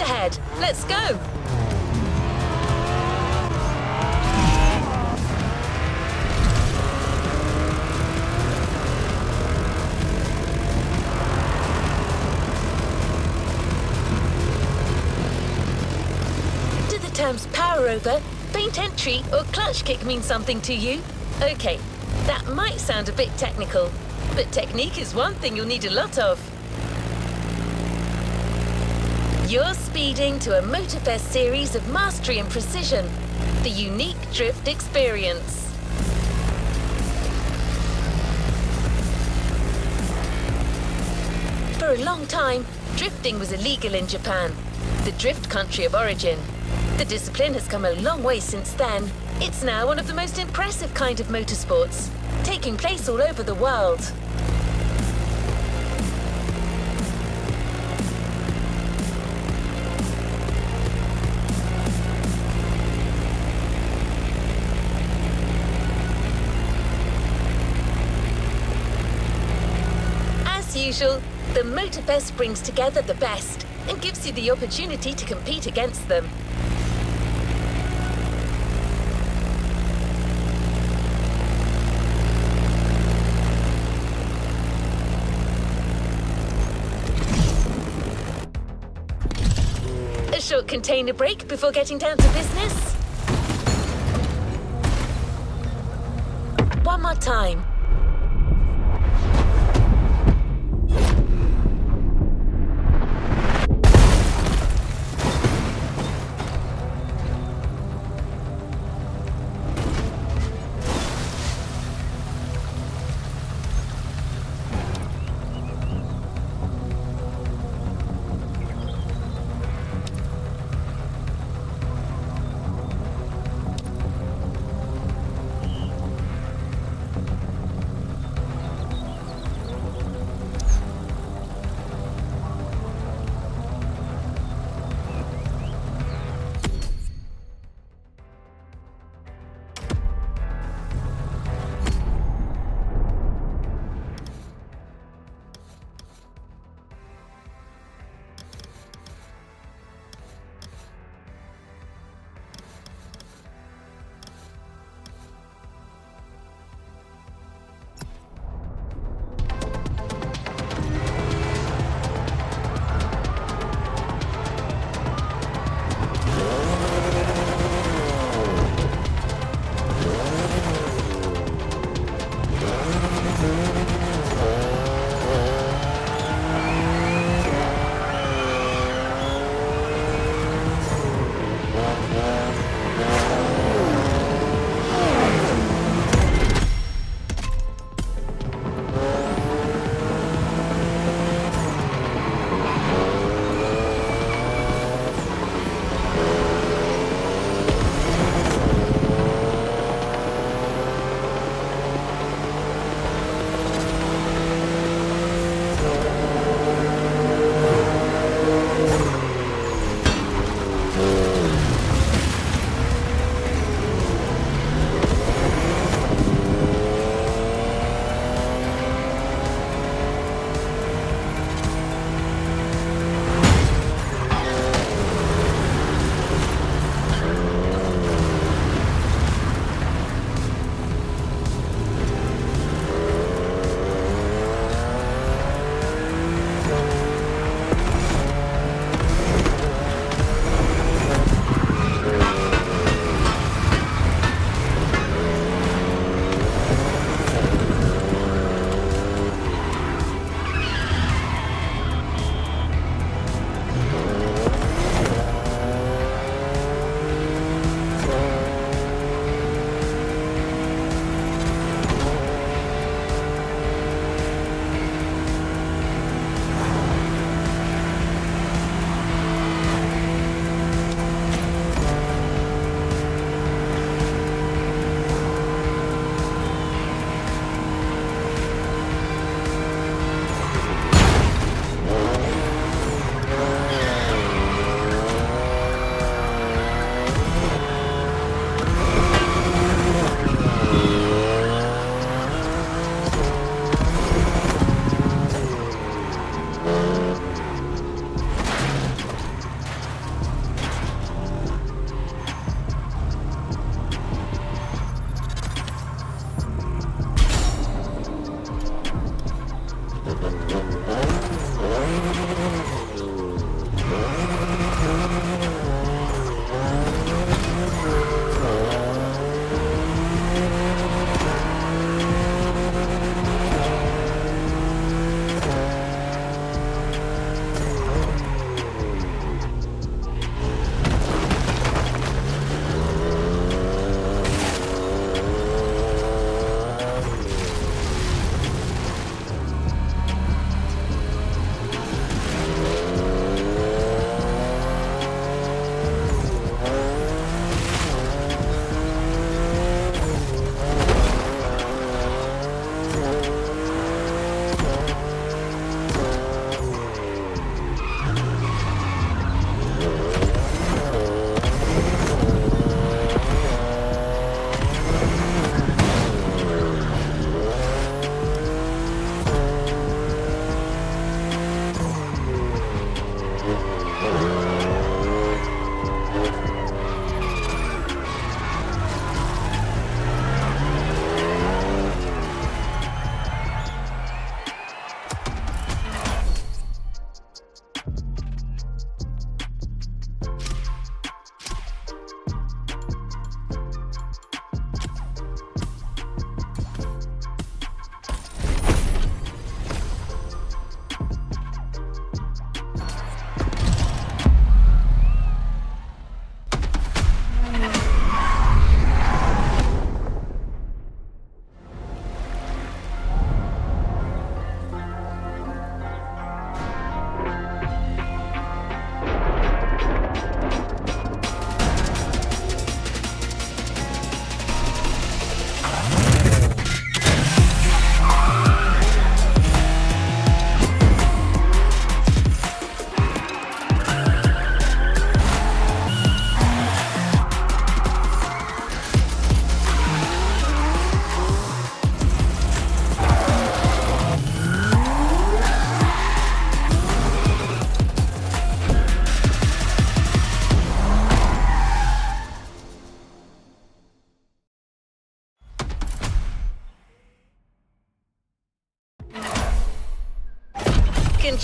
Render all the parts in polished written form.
ahead. Let's go. Do the terms power over, faint entry, or clutch kick mean something to you? Okay, that might sound a bit technical, but technique is one thing you'll need a lot of. You're speeding to a Motorfest series of mastery and precision, the unique drift experience. For a long time, drifting was illegal in Japan, the drift country of origin. The discipline has come a long way since then. It's now one of the most impressive kind of motorsports, taking place all over the world. As usual, the Motorfest brings together the best and gives you the opportunity to compete against them. A short container break before getting down to business. One more time.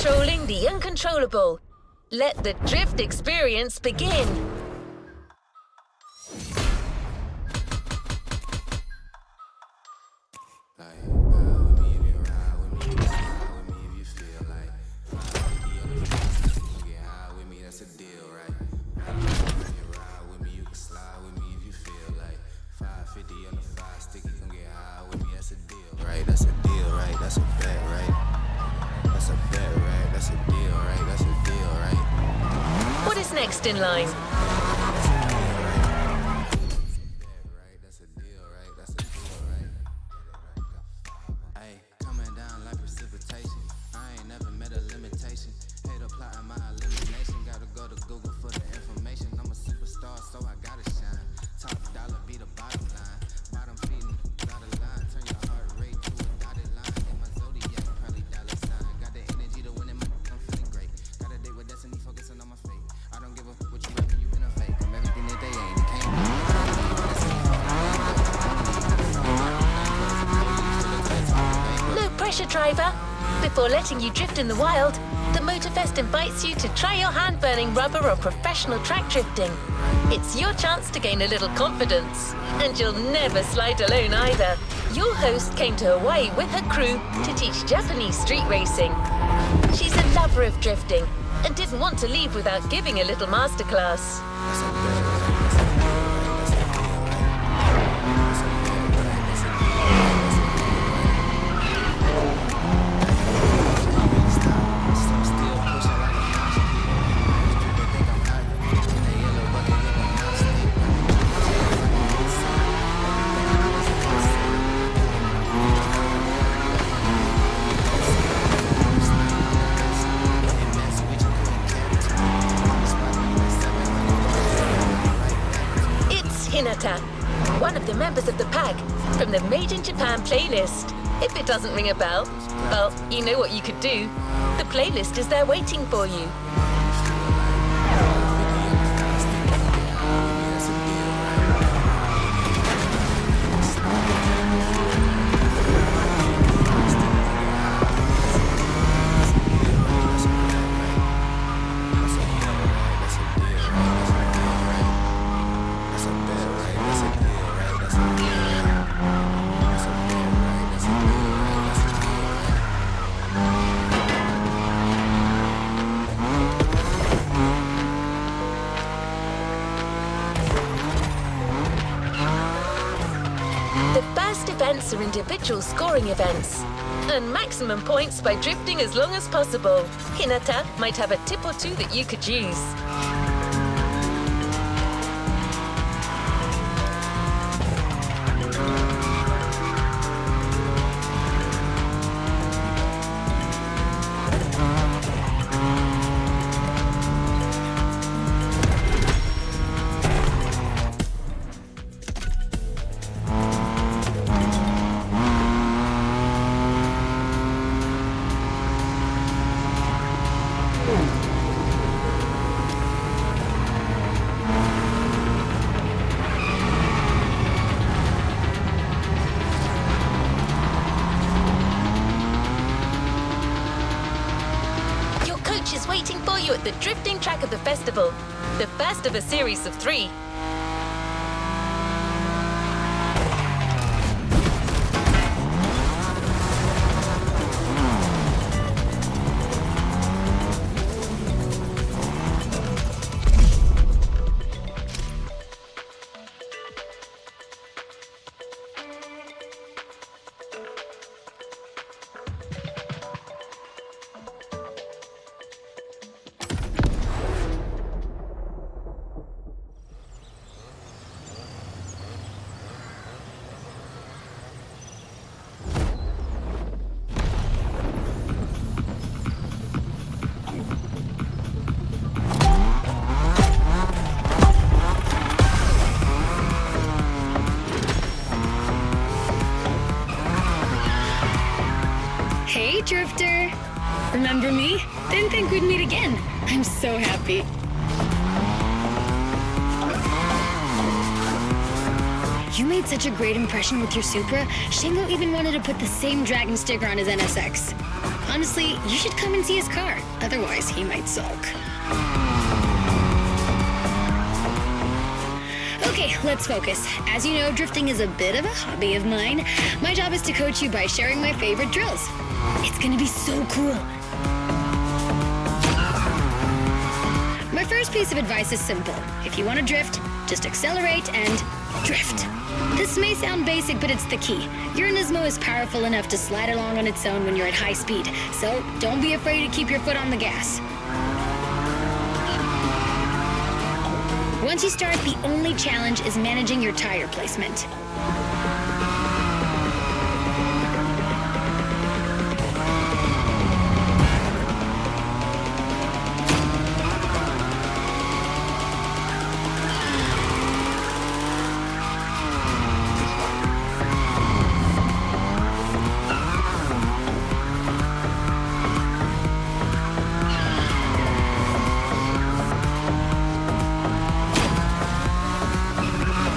Controlling the uncontrollable. Let the drift experience begin. That's a deal, right? That's a bet, right? That's a bet, right? That's a deal, right? That's a deal, right? What is next in line? That's a deal, right? That's a deal, right? Hey, coming down like precipitation. I ain't never met a limitation. Hate applying my elimination. Gotta go to Google for the information. I'm a superstar, so I gotta shine. Top dollar be the bottom line. Bottom feeding, dotted line. Turn your heart rate to a dotted line. In my zodiac, probably dollar sign. Got the energy to win it, I'm feeling great. Got a date with destiny, focusing on my fate. I don't give a fuck what you rapping, you in a fake. I'm everything that they ain't. It can't No pressure, driver. Before letting you drift in the wild, the Motorfest invites you to try your hand-burning rubber or professional track drifting. It's your chance to gain a little confidence. And you'll never slide alone either. Your host came to Hawaii with her crew to teach Japanese street racing. She's a lover of drifting and didn't want to leave without giving a little masterclass. One of the members of the pack from the Made in Japan playlist. If it doesn't ring a bell, well, you know what you could do. The playlist is there waiting for you. Events are individual scoring events. Earn maximum points by drifting as long as possible. Hinata might have a tip or two that you could use. Waiting for you at the drifting track of the festival, the first of a series of 3. Hey, Drifter! Remember me? Didn't think we'd meet again. I'm so happy. You made such a great impression with your Supra, Shingo even wanted to put the same Dragon sticker on his NSX. Honestly, you should come and see his car. Otherwise, he might sulk. Okay, let's focus. As you know, drifting is a bit of a hobby of mine. My job is to coach you by sharing my favorite drills. It's gonna be so cool. My first piece of advice is simple. If you want to drift, just accelerate and drift. This may sound basic, but it's the key. Your Nismo is powerful enough to slide along on its own when you're at high speed, so don't be afraid to keep your foot on the gas. Once you start, the only challenge is managing your tire placement.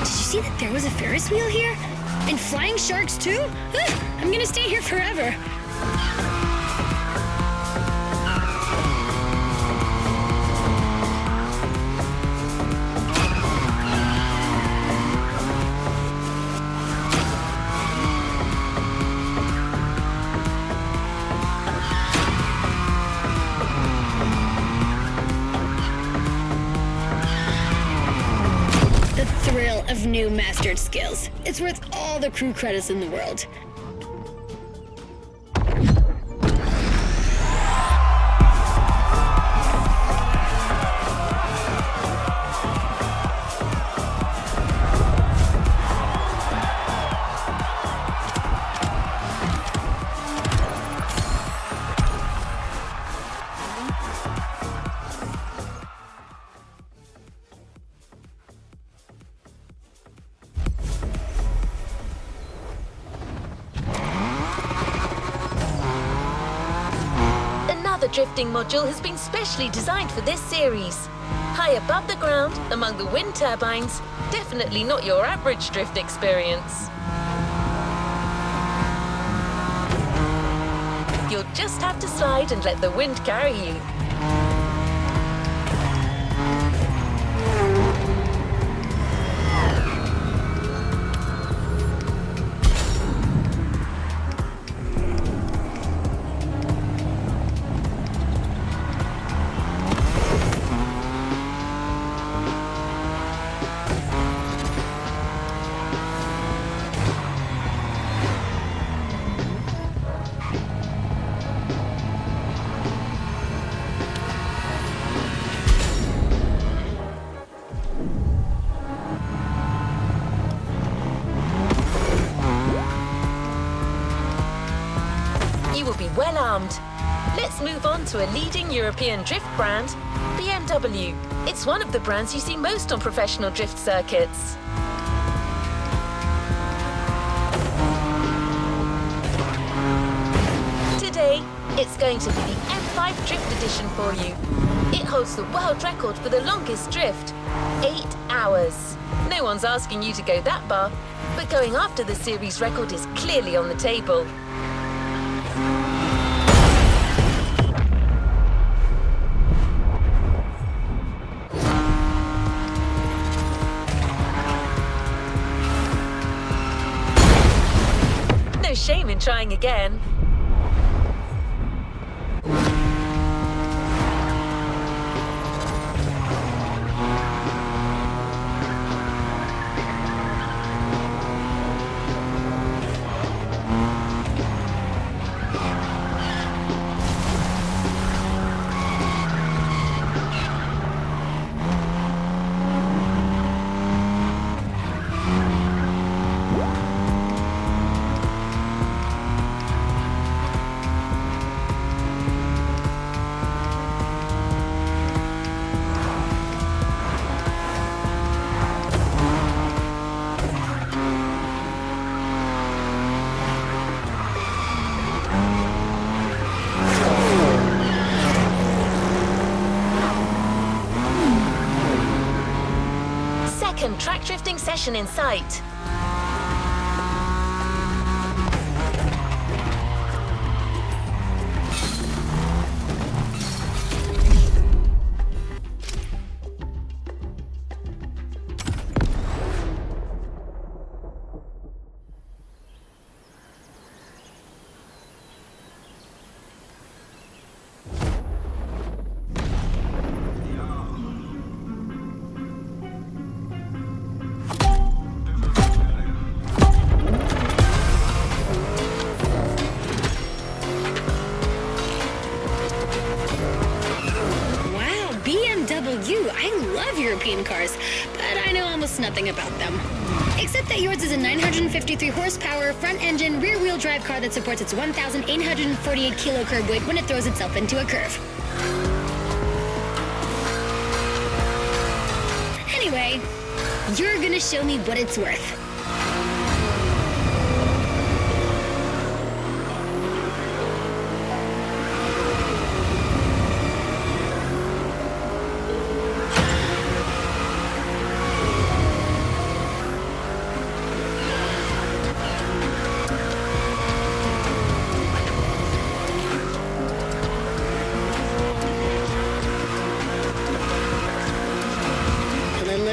See that there was a Ferris wheel here? And flying sharks too? I'm gonna stay here forever. Thrill of new mastered skills. It's worth all the crew credits in the world. The drifting module has been specially designed for this series. High above the ground, among the wind turbines, definitely not your average drift experience. You'll just have to slide and let the wind carry you. You will be well armed. Let's move on to a leading European drift brand, BMW. It's one of the brands you see most on professional drift circuits. Today, it's going to be the M5 Drift Edition for you. It holds the world record for the longest drift, 8 hours. No one's asking you to go that far, but going after the series record is clearly on the table. No shame in trying again. Second track drifting session in sight. I love European cars, but I know almost nothing about them. Except that yours is a 953 horsepower, front-engine, rear-wheel drive car that supports its 1,848 kilo curb weight when it throws itself into a curve. Anyway, you're gonna show me what it's worth.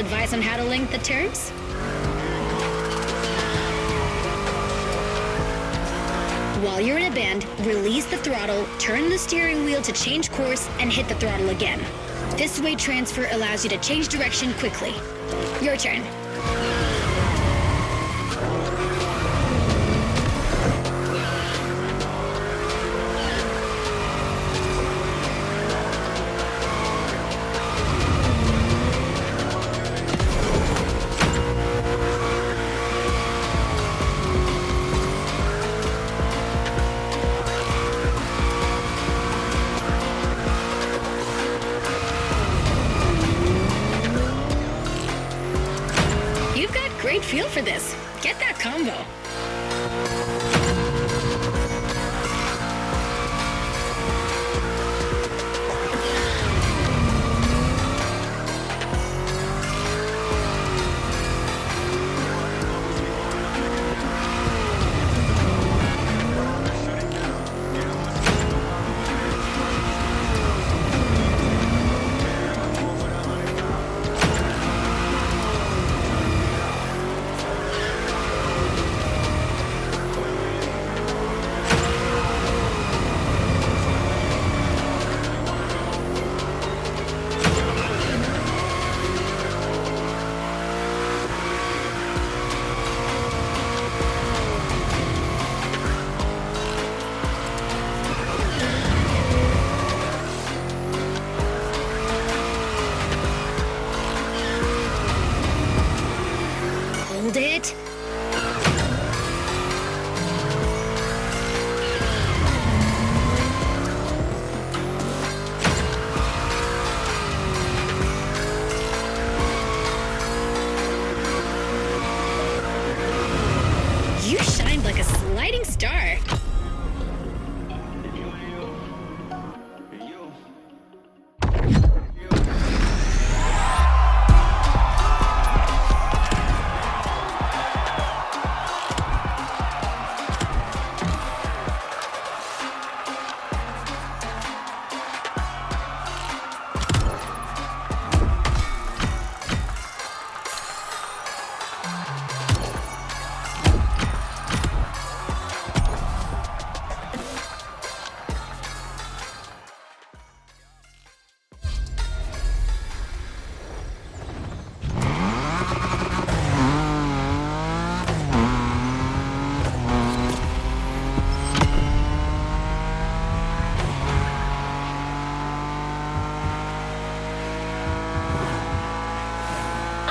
Advice on how to link the turns? While you're in a bend, release the throttle, turn the steering wheel to change course, and hit the throttle again. This weight transfer allows you to change direction quickly. Your turn. Great feel for this. Get that combo. Hold it. You shined like a sliding star.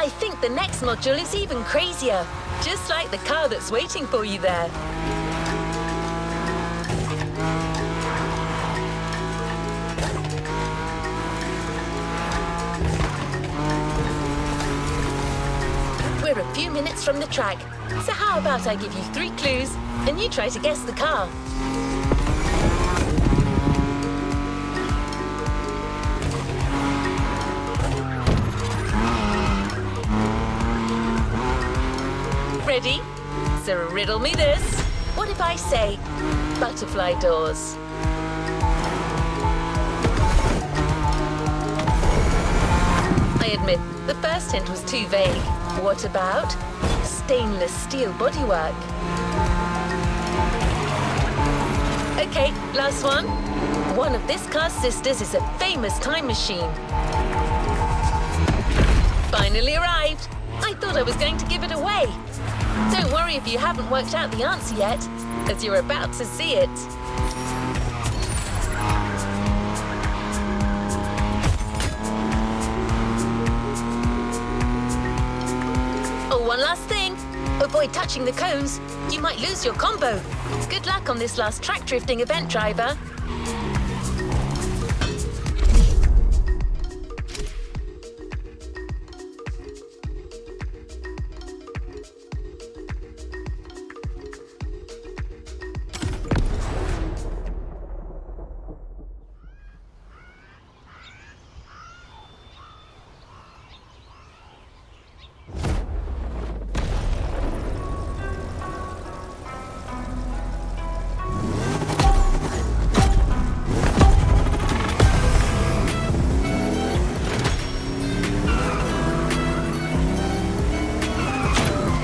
I think the next module is even crazier, just like the car that's waiting for you there. We're a few minutes from the track, so how about I give you 3 clues and you try to guess the car? Ready? So riddle me this. What if I say butterfly doors? I admit, the first hint was too vague. What about stainless steel bodywork? Okay, last one. One of this car's sisters is a famous time machine. Finally arrived. I thought I was going to give it away. Don't worry if you haven't worked out the answer yet, as you're about to see it. Avoid touching the cones. You might lose your combo. Good luck on this last track drifting event, driver.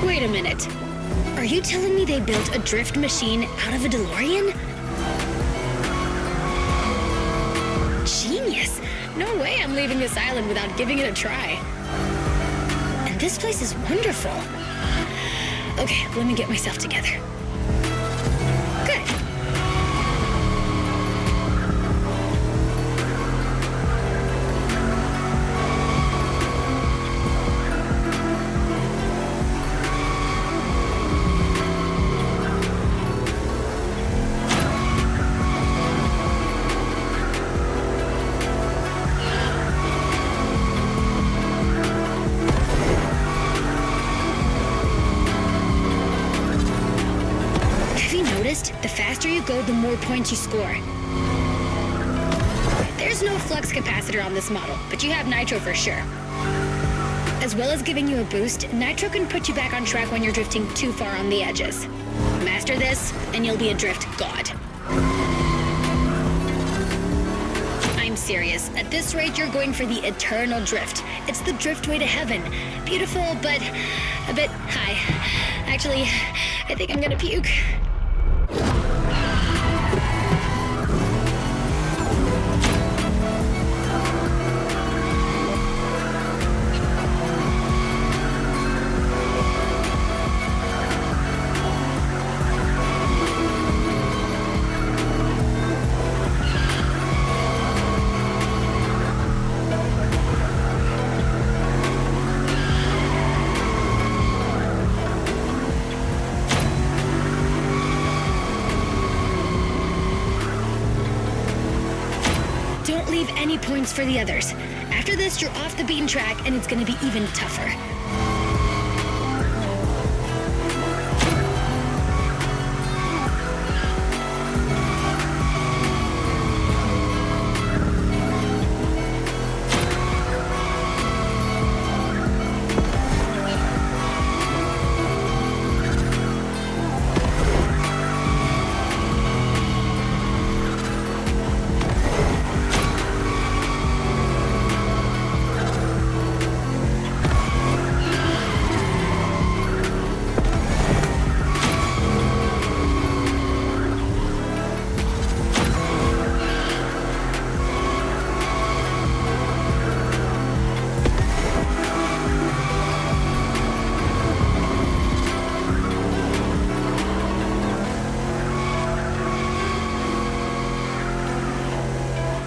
Wait a minute. Are you telling me they built a drift machine out of a DeLorean? Genius! No way I'm leaving this island without giving it a try. And this place is wonderful. Okay, let me get myself together. Good. The faster you go, the more points you score. There's no flux capacitor on this model, but you have nitro for sure. As well as giving you a boost, nitro can put you back on track when you're drifting too far on the edges. Master this, and you'll be a drift god. I'm serious. At this rate, you're going for the eternal drift. It's the drift way to heaven. Beautiful, but a bit high. Actually, I think I'm gonna puke. Don't leave any points for the others. After this, you're off the beaten track, and it's gonna be even tougher.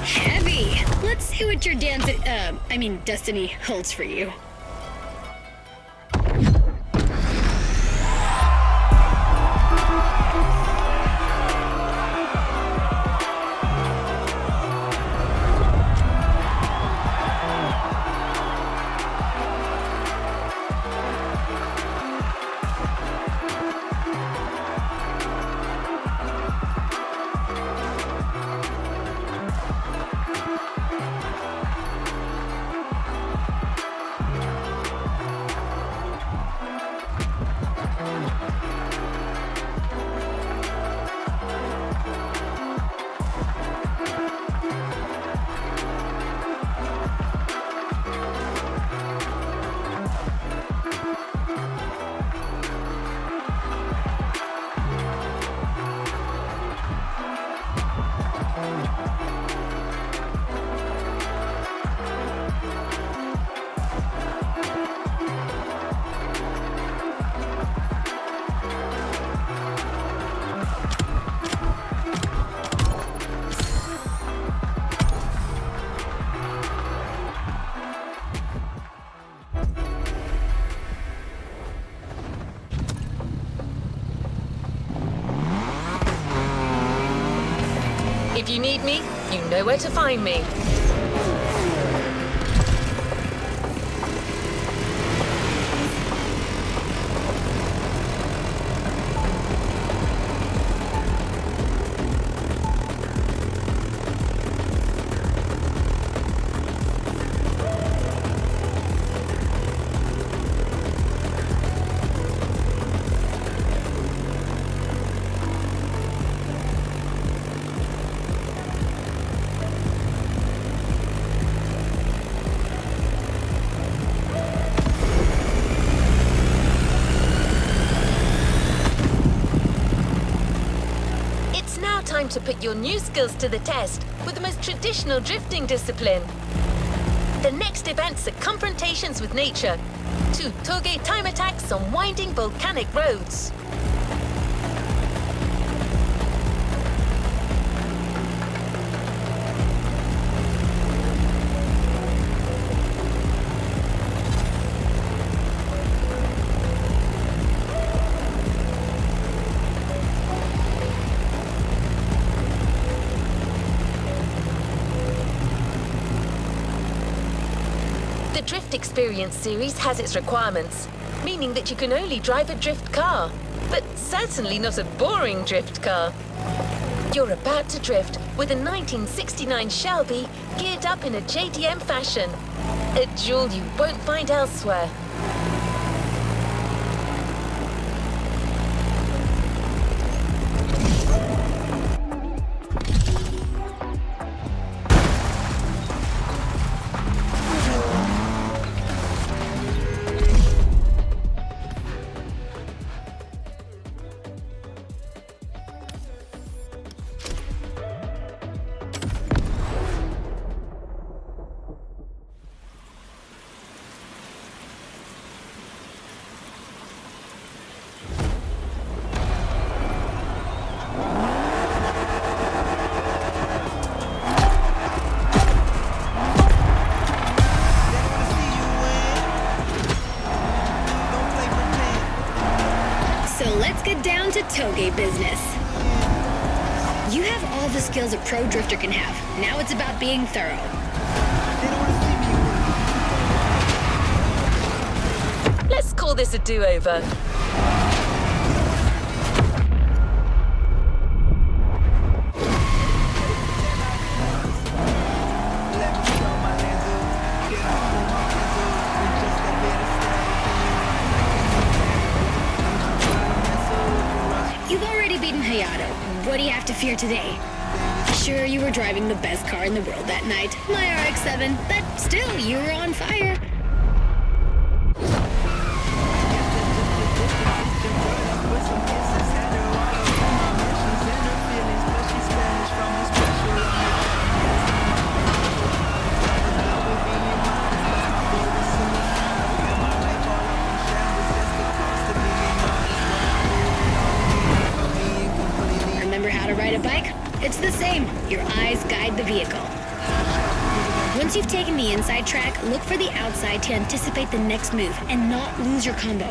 Heavy! Let's see what your destiny holds for you. If you need me, you know where to find me. Time to put your new skills to the test with the most traditional drifting discipline. The next events are confrontations with nature, 2 toge time attacks on winding volcanic roads. The Drift Experience series has its requirements, meaning that you can only drive a drift car, but certainly not a boring drift car. You're about to drift with a 1969 Shelby geared up in a JDM fashion, a jewel you won't find elsewhere. Down to toge business. You have all the skills a pro drifter can have. Now it's about being thorough. Let's call this a do-over. What do you have to fear today? Sure, you were driving the best car in the world that night, my RX-7, but still, you were on fire. It's the same. Your eyes guide the vehicle. Once you've taken the inside track, look for the outside to anticipate the next move and not lose your combo.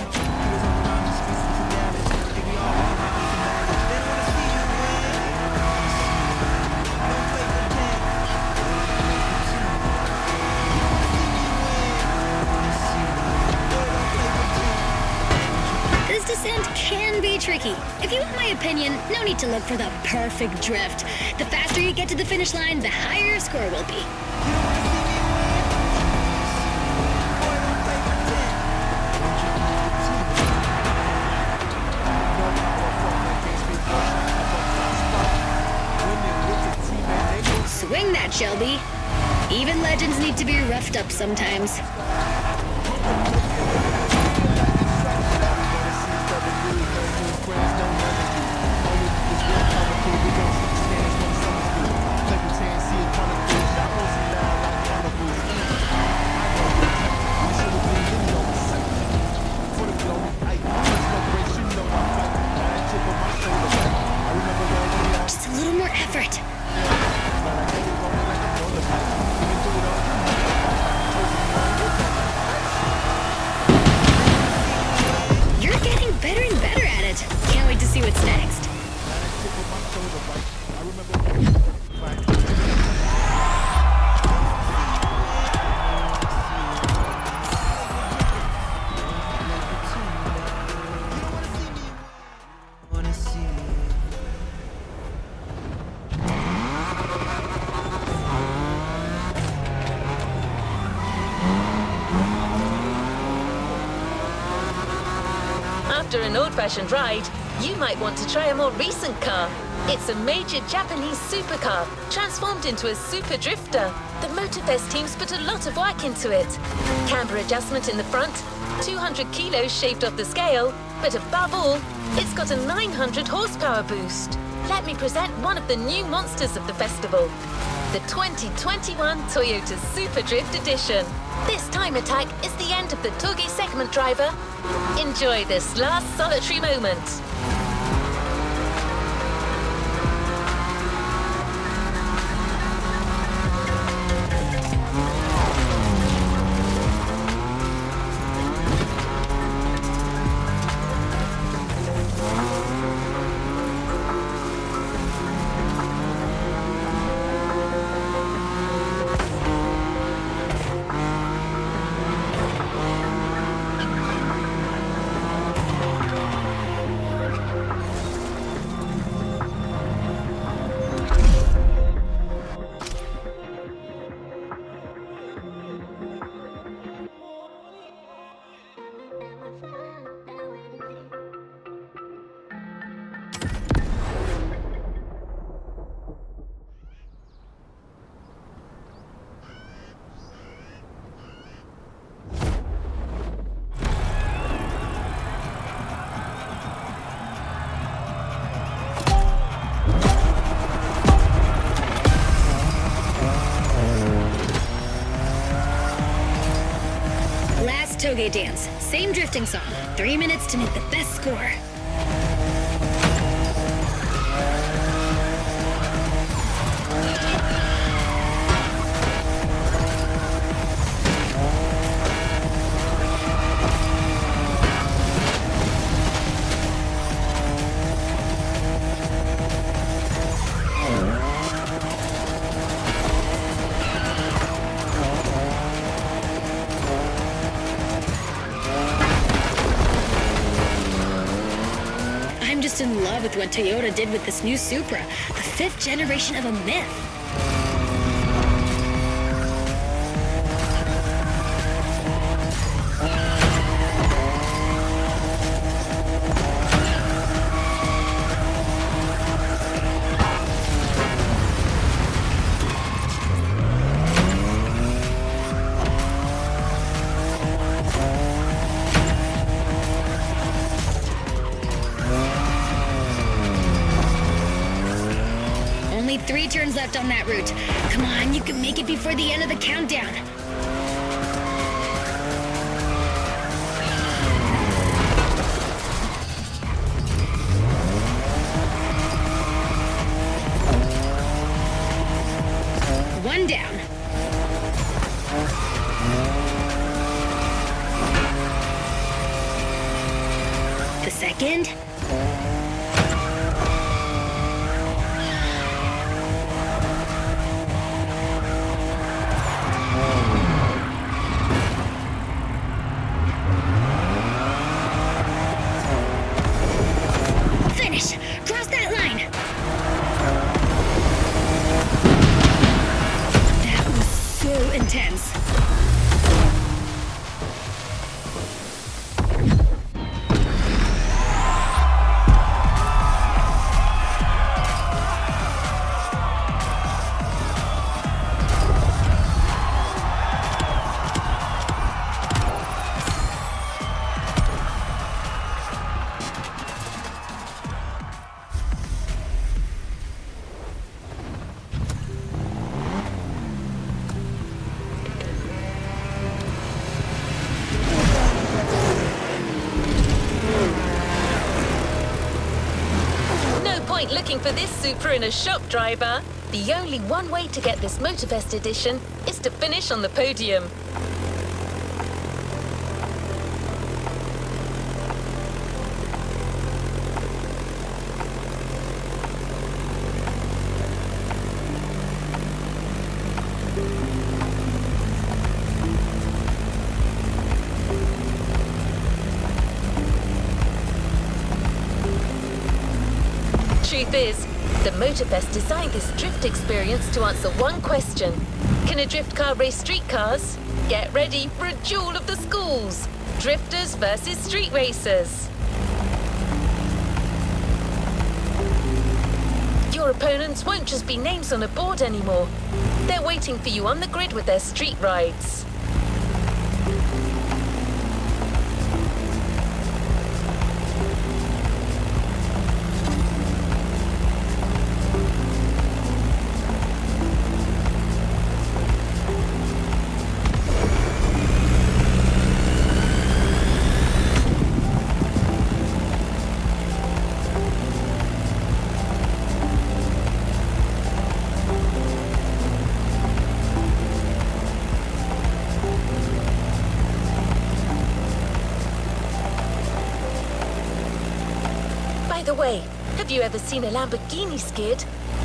This descent can be tricky. If you want my opinion, no need to look for the perfect drift. The faster you get to the finish line, the higher your score will be. Swing that, Shelby. Even legends need to be roughed up sometimes. Just a little more effort. You're getting better and better at it. Can't wait to see what's next. After an old-fashioned ride, you might want to try a more recent car. It's a major Japanese supercar, transformed into a super drifter. The Motorfest team's put a lot of work into it. Camber adjustment in the front, 200 kilos shaved off the scale, but above all, it's got a 900 horsepower boost. Let me present one of the new monsters of the festival. The 2021 Toyota Super Drift Edition. This time attack is the end of the Toge segment, driver. Enjoy this last solitary moment. Toge dance. Same drifting song. 3 minutes to make the best score. In love with what Toyota did with this new Supra, the 5th generation of a myth. Only 3 turns left on that route. Come on, you can make it before the end of the countdown. One down. The second. Cross that line! That was so intense. Looking for this Supra in a shop, driver. The only one way to get this Motorfest edition is to finish on the podium. Truth is, the Motorfest designed this drift experience to answer one question. Can a drift car race street cars? Get ready for a duel of the schools. Drifters versus street racers. Your opponents won't just be names on a board anymore. They're waiting for you on the grid with their street rides. By the way, have you ever seen a Lamborghini skid?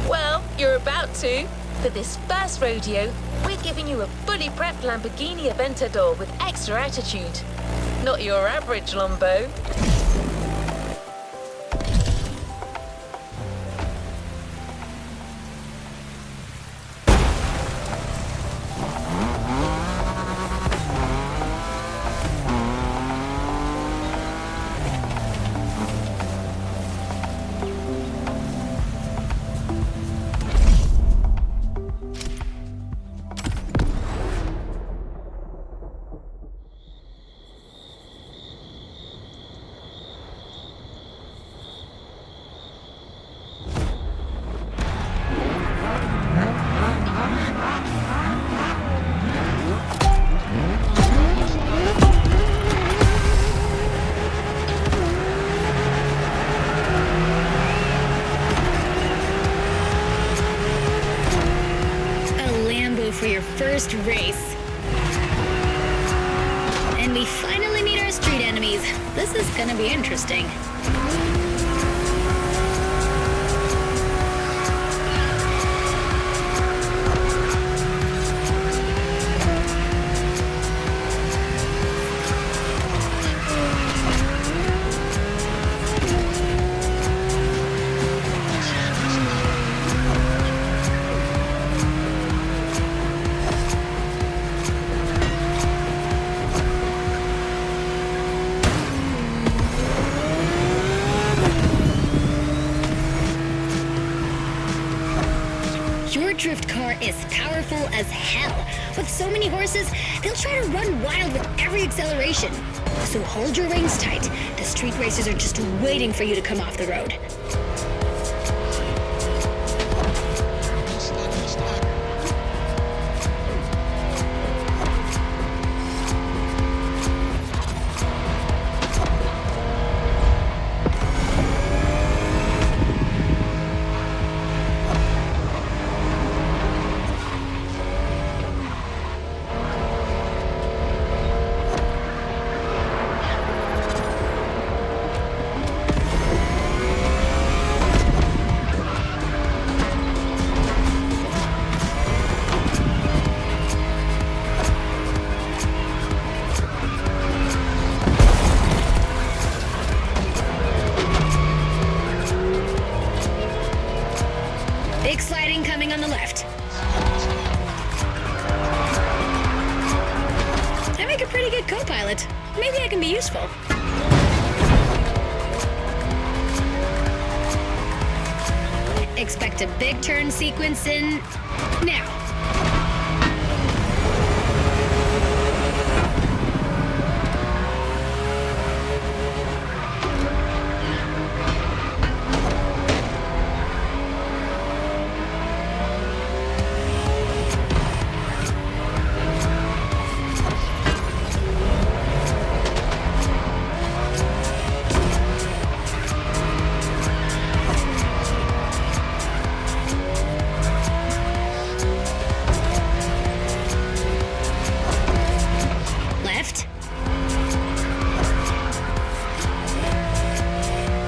Well, you're about to. For this first rodeo, we're giving you a fully prepped Lamborghini Aventador with extra attitude. Not your average Lambo. For your first race. And we finally meet our street enemies. This is gonna be interesting. Your drift car is powerful as hell. With so many horses, they'll try to run wild with every acceleration. So hold your reins tight. The street racers are just waiting for you to come off the road. Big sliding coming on the left. I make a pretty good co-pilot. Maybe I can be useful. Expect a big turn sequence in now.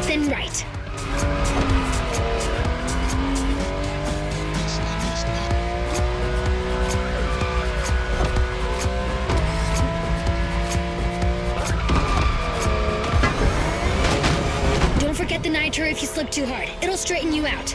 Then right. Don't forget the nitro if you slip too hard. It'll straighten you out.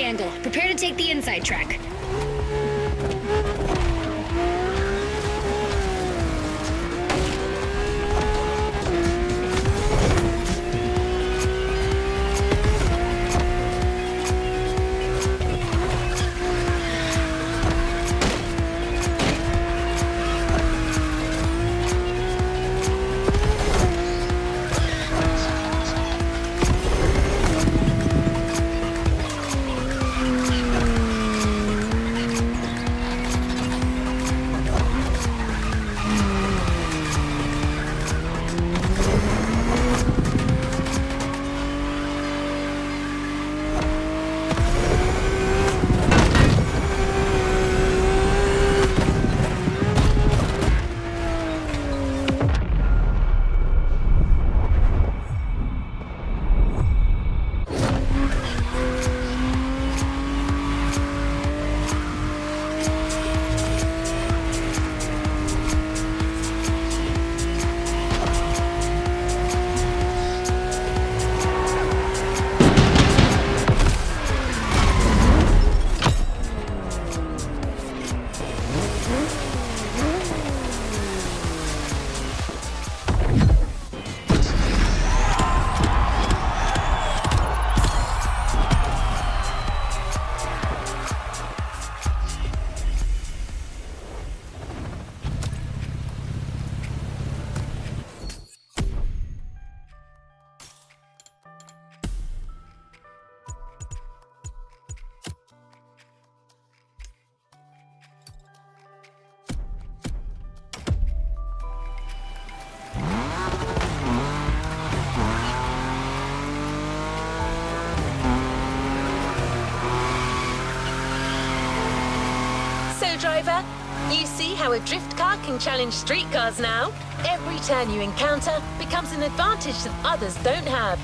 angle. Prepare to take the inside track. Driver, you see how a drift car can challenge street cars now? Every turn you encounter becomes an advantage that others don't have.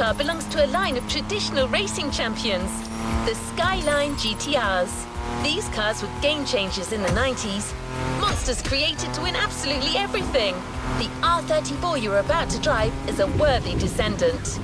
Car belongs to a line of traditional racing champions, the Skyline GTRs. These cars were game changers in the 90s. Monsters created to win absolutely everything. The R34 you're about to drive is a worthy descendant.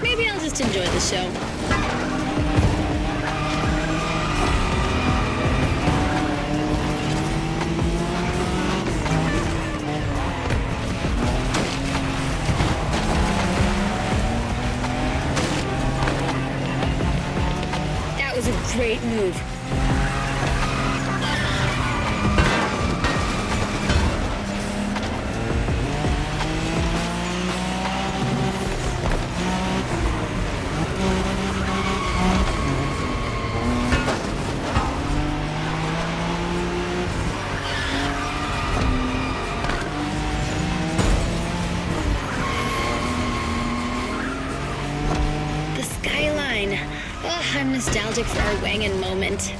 Maybe I'll just enjoy the show. That was a great move. Oh, I'm nostalgic for our Wangan moment.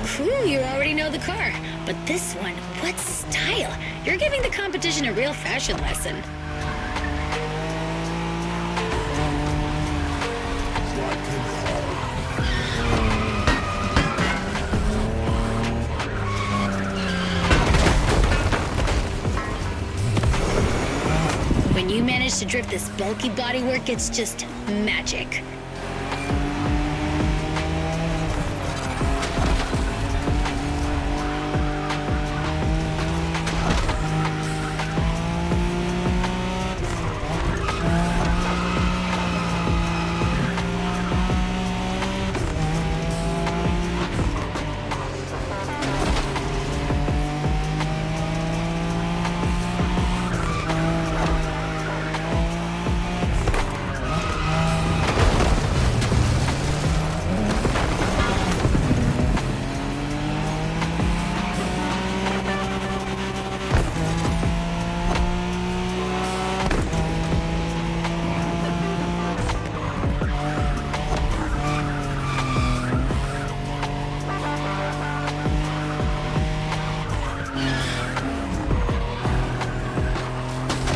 Cool, you already know the car. But this one, what style? You're giving the competition a real fashion lesson. When you manage to drift this bulky bodywork, it's just magic.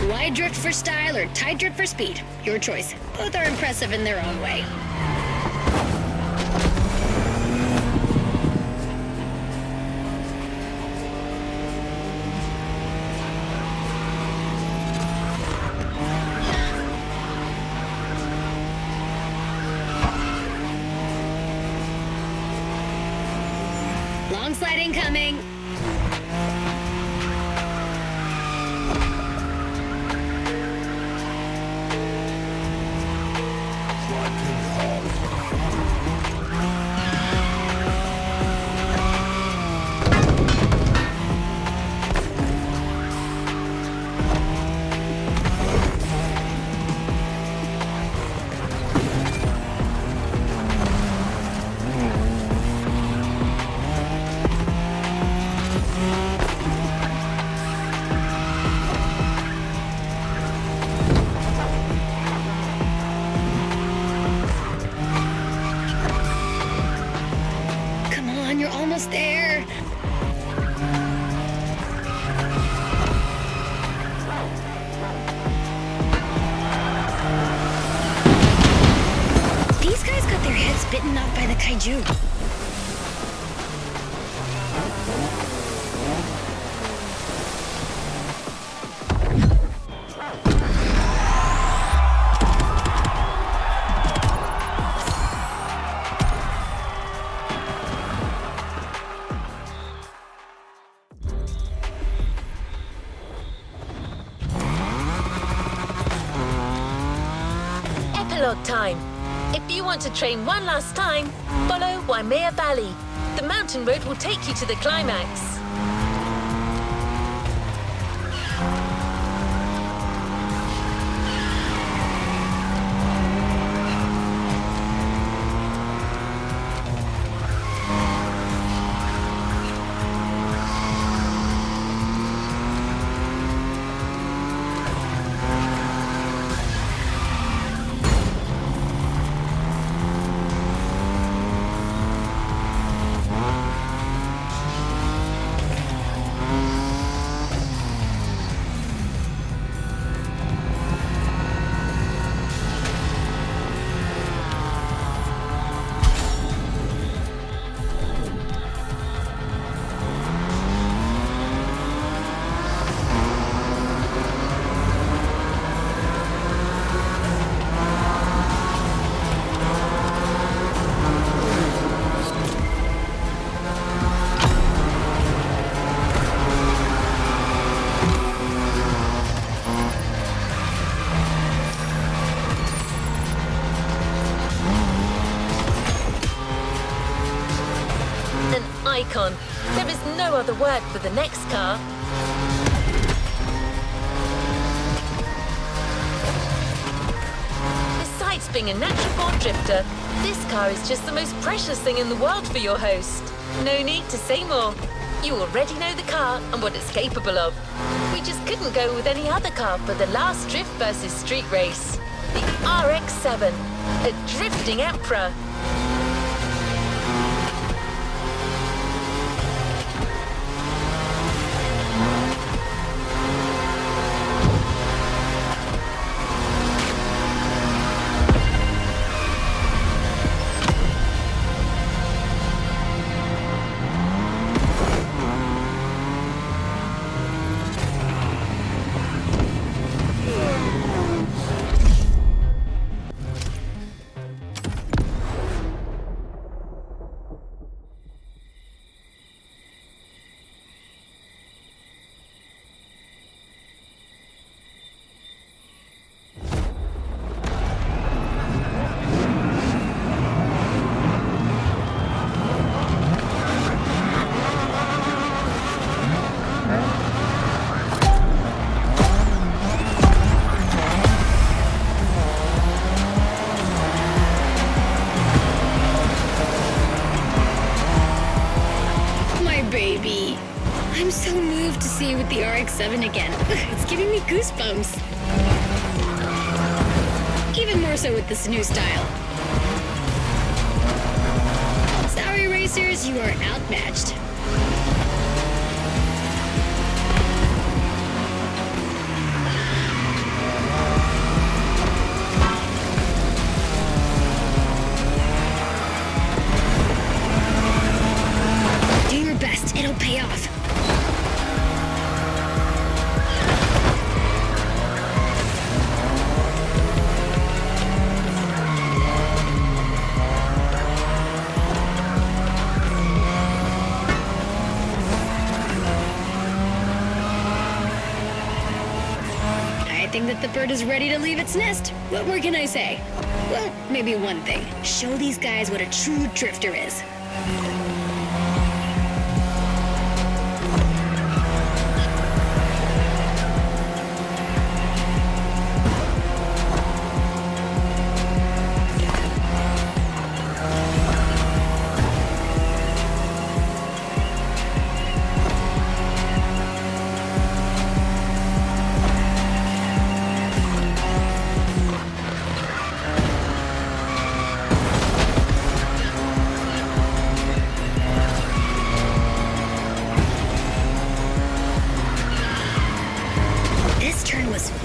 Wide drift for style or tight drift for speed. Your choice. Both are impressive in their own way. Long slide incoming. You're almost there. These guys got their heads bitten off by the kaiju. Epilogue time. If you want to train one last time, follow Waimea Valley. The mountain road will take you to the climax. icon. There is no other word for the next car. Besides being a natural-born drifter, this car is just the most precious thing in the world for your host. No need to say more. You already know the car and what it's capable of. We just couldn't go with any other car for the last Drift versus Street race. The RX-7, a drifting emperor. I'm so moved to see you with the RX-7 again. It's giving me goosebumps. Even more so with this new style. Sorry, racers, you are outmatched. Do your best, it'll pay off. I think that the bird is ready to leave its nest. What more can I say? Well, maybe one thing. Show these guys what a true drifter is.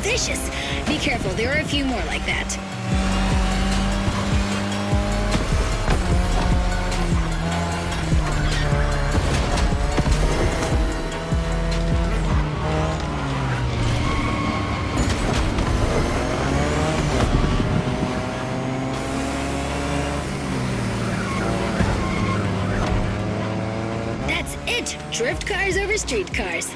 Vicious. Be careful, there are a few more like that. That's it! Drift cars over street cars.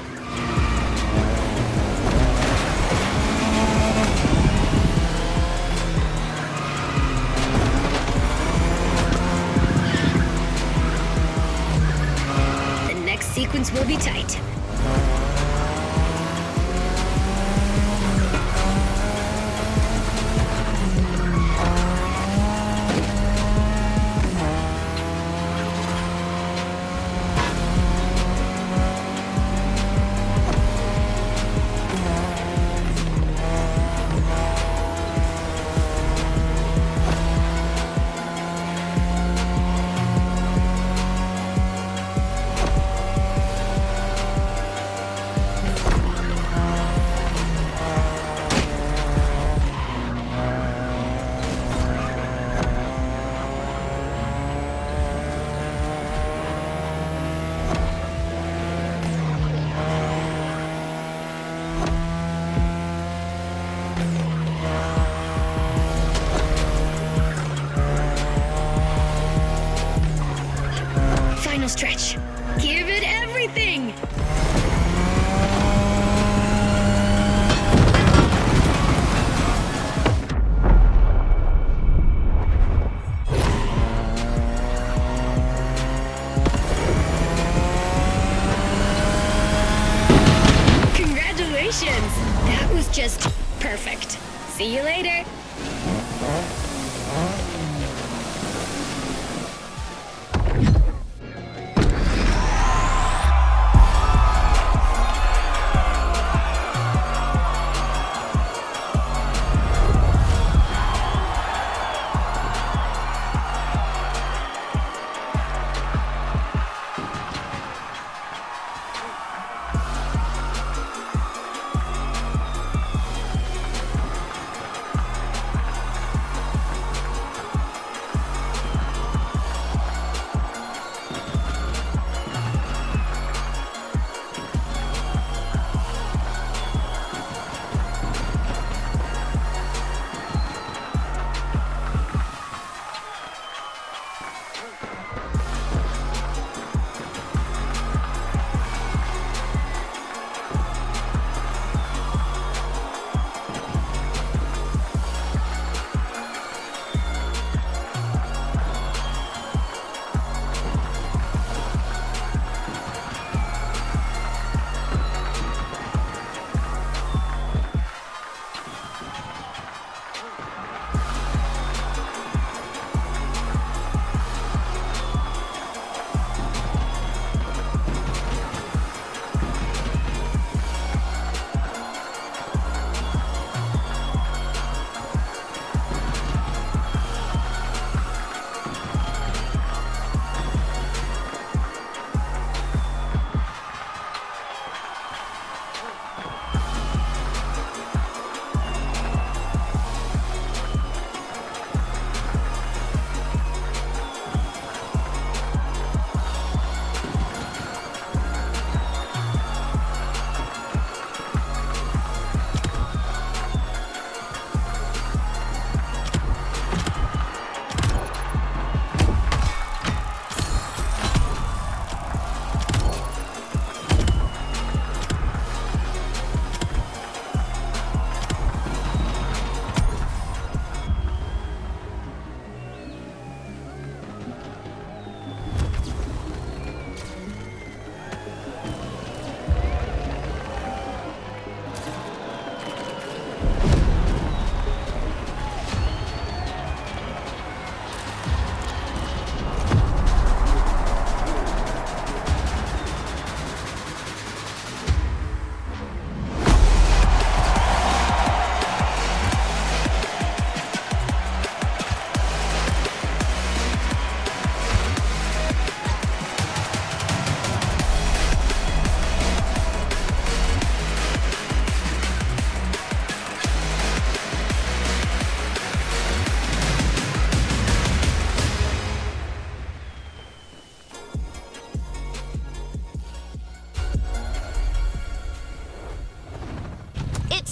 Sequence will be tight. Final stretch. Give it everything! Perfect. See you later.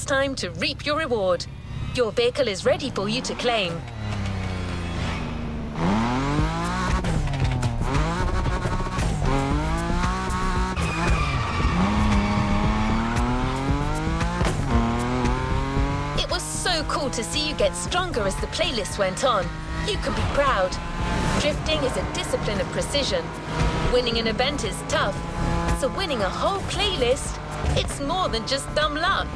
Time to reap your reward. Your vehicle is ready for you to claim. It was so cool to see you get stronger as the playlist went on. You can be proud. Drifting is a discipline of precision. Winning an event is tough, so winning a whole playlist, it's more than just dumb luck.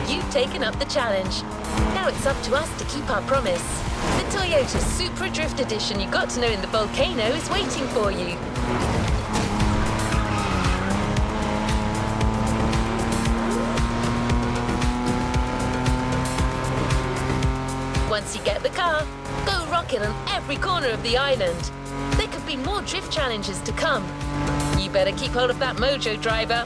you've taken up the challenge. Now it's up to us to keep our promise. The Toyota Supra Drift Edition you got to know in the volcano is waiting for you. Once you get the car, go rock it on every corner of the island. There could be more drift challenges to come. You better keep hold of that mojo, driver.